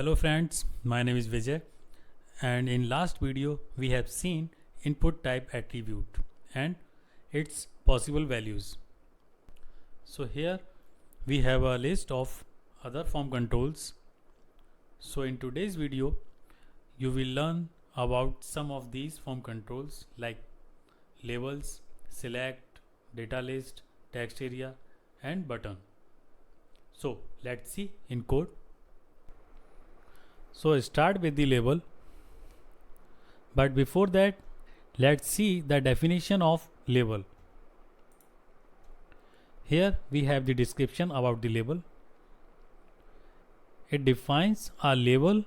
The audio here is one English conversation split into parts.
Hello friends, my name is Vijay, and in last video we have seen input type attribute and its possible values. So here we have a list of other form controls. So in today's video you will learn about some of these form controls like labels, select, data list, text area and button. So let's see in code. So start with the label, but before that let's see the definition of label. Here we have the description about the label. It defines a label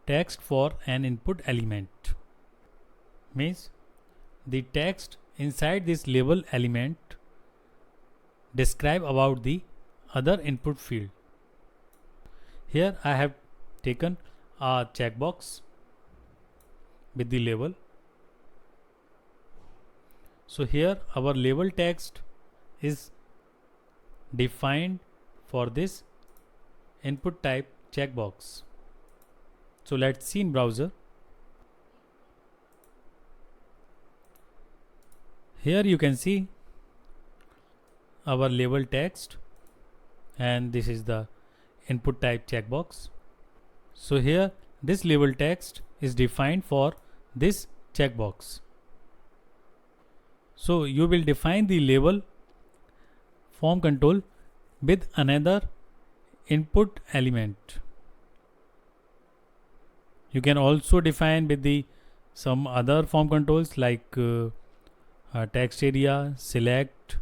text for an input element. Means the text inside this label element describe about the other input field. Here I have taken a checkbox with the label. So here our label text is defined for this input type checkbox. So let's see in browser. Here you can see our label text and this is the input type checkbox. So here this label text is defined for this checkbox. So you will define the label form control with another input element. You can also define with the some other form controls like text area, select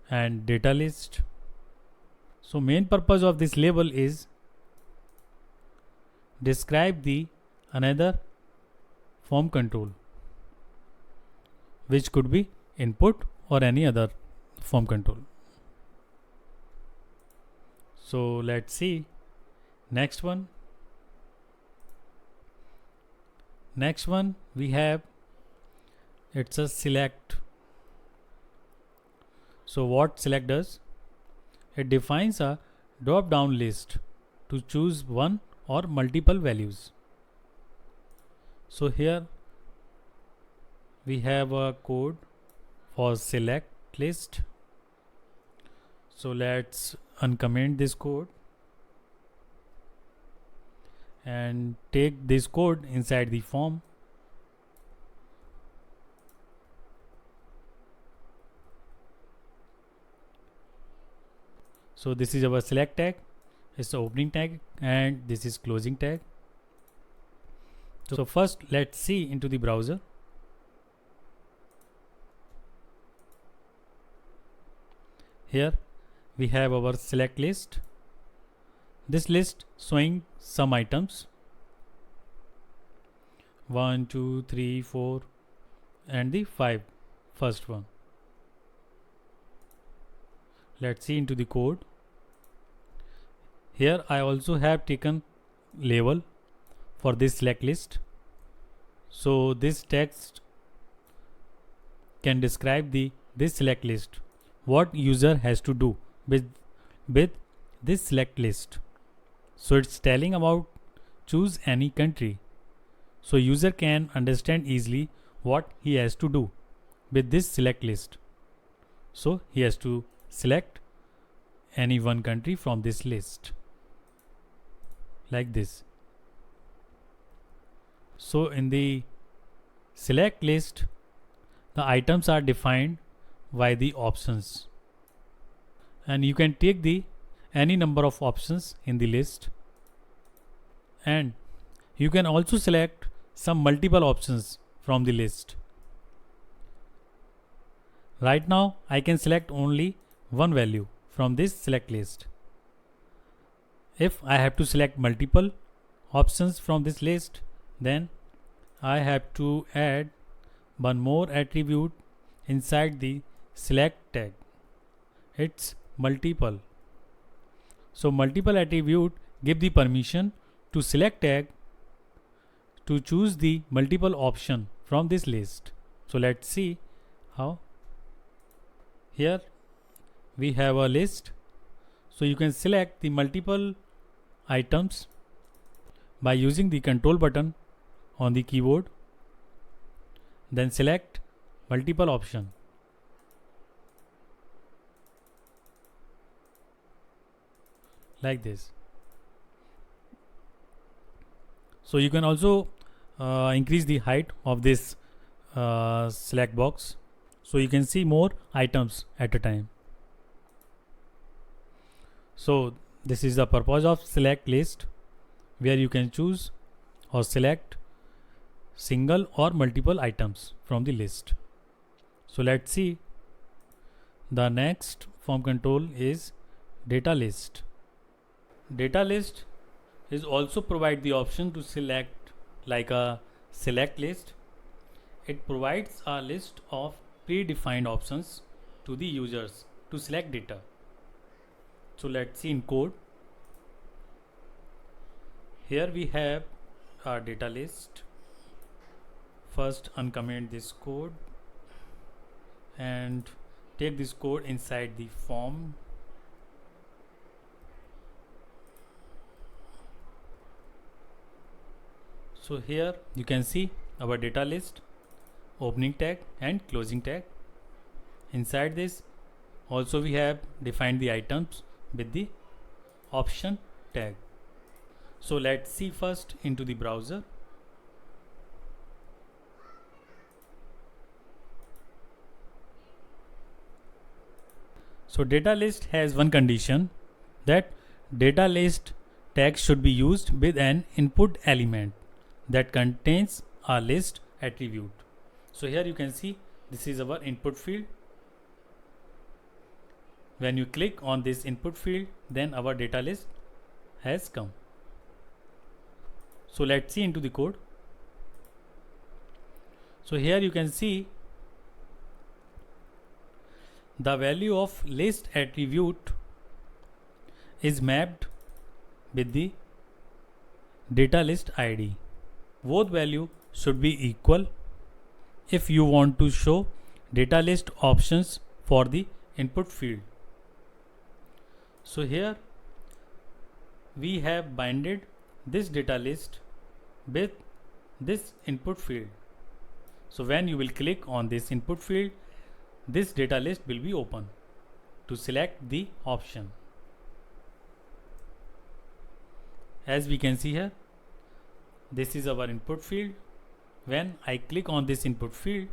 and data list. So main purpose of this label is describe the another form control, which could be input or any other form control. So let's see next one. Next one we have, it's a select. So what select does? It defines a drop down list to choose one or multiple values. So here we have a code for select list. So let's uncomment this code and take this code inside the form. So this is our select tag, it's the opening tag and this is closing tag. So first let's see into the browser. Here we have our select list. This list showing some items 1, 2, 3, 4 and the 5 first one. Let's see into the code. Here I also have taken label for this select list. So this text can describe this select list, what user has to do with this select list. So it's telling about choose any country. So user can understand easily what he has to do with this select list. So he has to select any one country from this list like this. So in the select list the items are defined by the options and you can take the any number of options in the list, and you can also select some multiple options from the list. Right now I can select only one value from this select list. If I have to select multiple options from this list, then I have to add one more attribute inside the select tag. It's multiple. So multiple attribute give the permission to select tag to choose the multiple option from this list. So let's see how. Here we have a list. So you can select the multiple items by using the control button on the keyboard, then select multiple option. Like this. So you can also increase the height of this select box, so you can see more items at a time. So this is the purpose of select list, where you can choose or select single or multiple items from the list. So let's see. The next form control is data list. Data list is also provide the option to select like a select list. It provides a list of predefined options to the users to select data. So let's see in code. Here we have our data list. First uncomment this code and take this code inside the form. So here you can see our data list, opening tag and closing tag. Inside this also we have defined the items with the option tag. So let's see first into the browser. So data list has one condition, that data list tag should be used with an input element that contains a list attribute. So here you can see this is our input field. When you click on this input field, then our data list has come. So let's see into the code. So here you can see the value of list attribute is mapped with the data list ID. Both value should be equal if you want to show data list options for the input field. So here we have binded this data list with this input field. So when you will click on this input field, this data list will be open to select the option. As we can see here, this is our input field. When I click on this input field,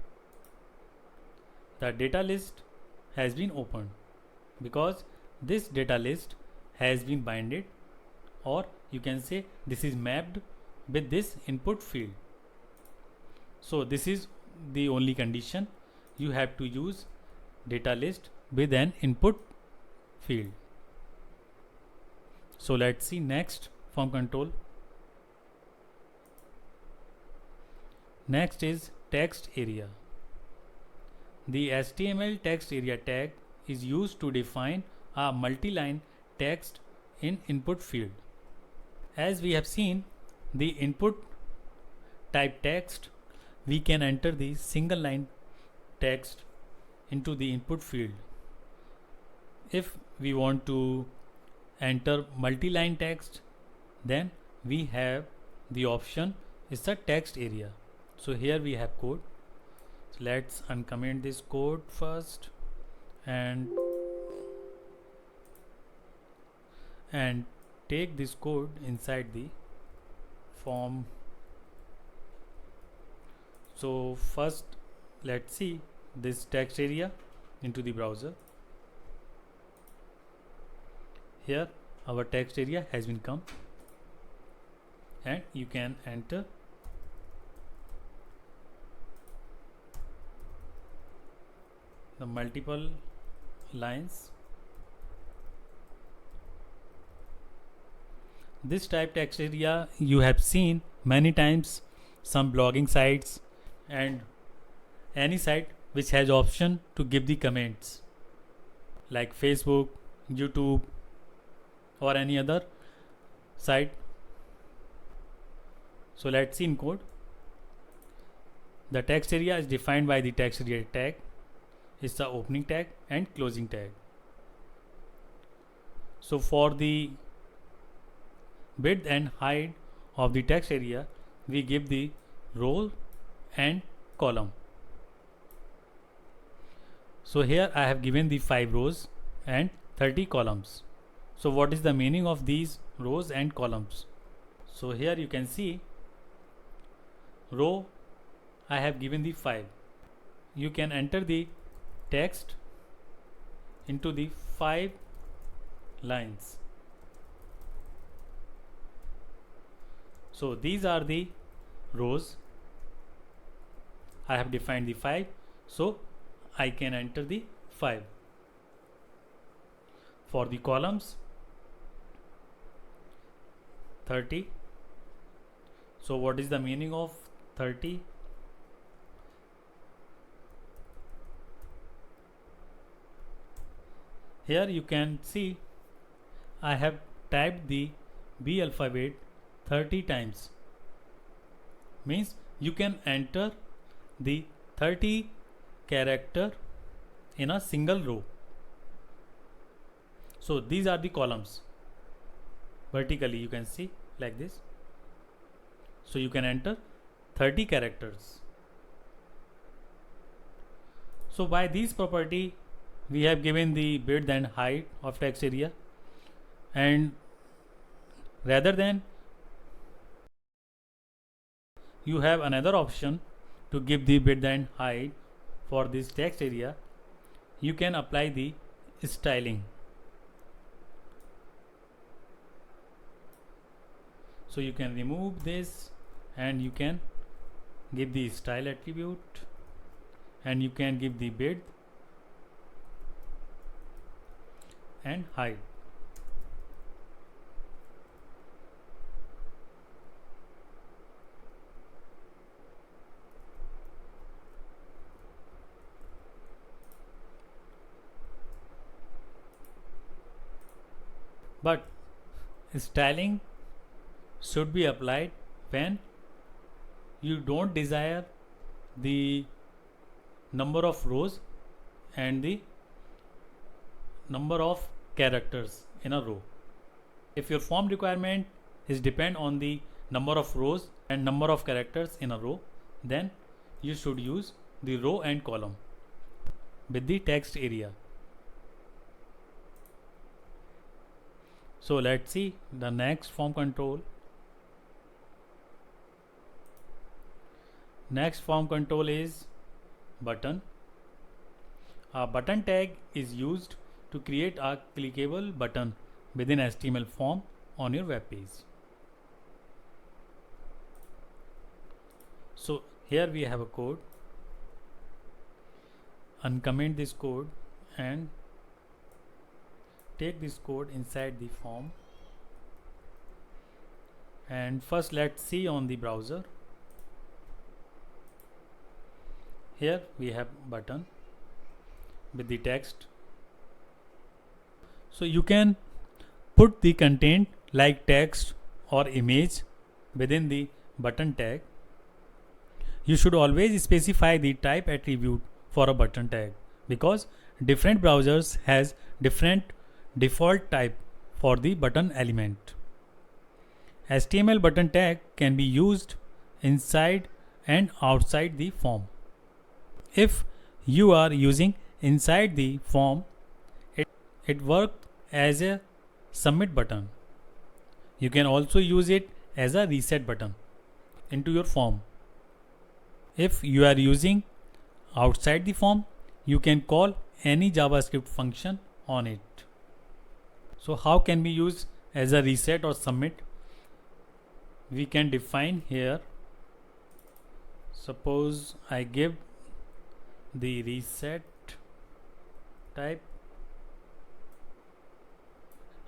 the data list has been opened because this data list has been binded, or you can say this is mapped with this input field. So this is the only condition. You have to use data list with an input field. So let's see next form control. Next is text area. The HTML text area tag is used to define a multi-line text in input field. As we have seen the input type text, we can enter the single line text into the input field. If we want to enter multi-line text, then we have the option is the text area. So here we have code. So let's uncomment this code first and take this code inside the form. So first let's see this text area into the browser. Here our text area has been come, and you can enter the multiple lines. This type text area you have seen many times some blogging sites and any site which has option to give the comments like Facebook, YouTube or any other site. So let's see in code. The text area is defined by the text area tag, is the opening tag and closing tag. So for the width and height of the text area, we give the row and column. So here I have given the 5 rows and 30 columns. So what is the meaning of these rows and columns? So here you can see row I have given the 5. You can enter the text into the 5 lines. So these are the rows. I have defined the 5, so I can enter the 5. For the columns, 30. So what is the meaning of 30? Here you can see I have typed the B alphabet 30 times. Means you can enter the 30 character in a single row. So these are the columns. Vertically you can see like this. So you can enter 30 characters. So by this property we have given the width and height of text area, and rather than you have another option to give the width and height for this text area, you can apply the styling. So you can remove this and you can give the style attribute, and you can give the width and height. But styling should be applied when you don't desire the number of rows and the number of characters in a row. If your form requirement is depend on the number of rows and number of characters in a row, then you should use the row and column with the text area. So let's see the next form control. Next form control is button. A button tag is used to create a clickable button within HTML form on your web page. So here we have a code. Uncomment this code and take this code inside the form. And first let's see on the browser. Here we have button with the text. So you can put the content like text or image within the button tag. You should always specify the type attribute for a button tag, because different browsers has different default type for the button element. HTML button tag can be used inside and outside the form. If you are using inside the form, it works as a submit button. You can also use it as a reset button into your form. If you are using outside the form, you can call any JavaScript function on it. So how can we use as a reset or submit? We can define here. Suppose I give the reset type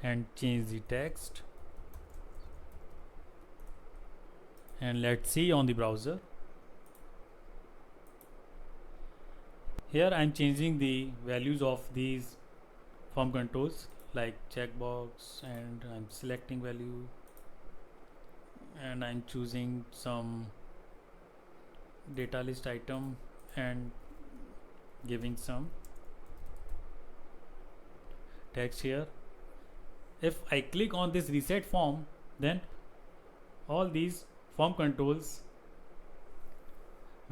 and change the text, and let's see on the browser. Here I am changing the values of these form controls like checkbox, and I'm selecting value, and I'm choosing some data list item and giving some text here. If I click on this reset form, then all these form controls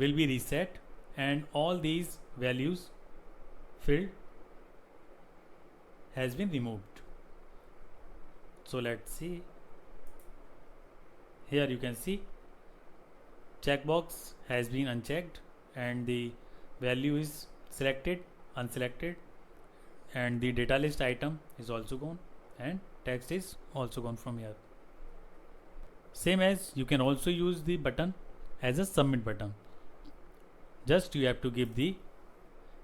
will be reset and all these values filled has been removed. So let's see. Here you can see checkbox has been unchecked and the value is selected, unselected, and the data list item is also gone and text is also gone from here. Same as you can also use the button as a submit button. Just you have to give the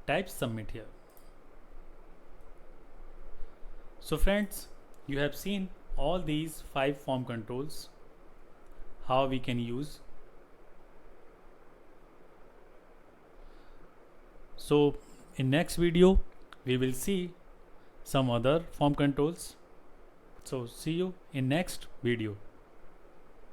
type submit here. So friends, you have seen all these 5 form controls, how we can use. So in next video we will see some other form controls. So see you in next video.